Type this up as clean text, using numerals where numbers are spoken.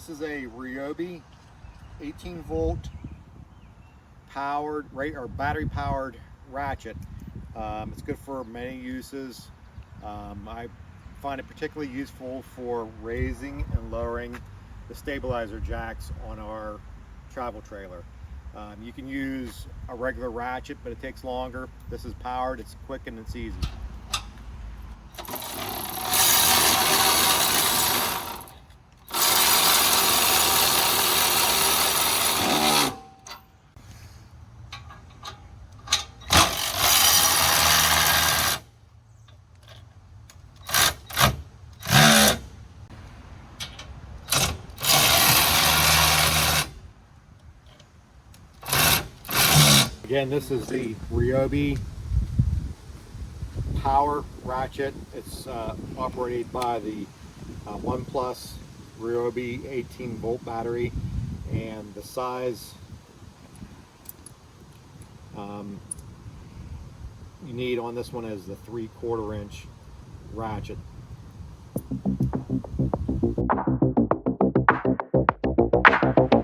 This is a Ryobi 18 volt powered, or battery powered ratchet. It's good for many uses. I find it particularly useful for raising and lowering the stabilizer jacks on our travel trailer. You can use a regular ratchet, but it takes longer. This is powered, it's quick, and it's easy. Again, this is the Ryobi power ratchet. It's operated by the OnePlus Ryobi 18 volt battery, and the size you need on this one is the 3/4 inch ratchet.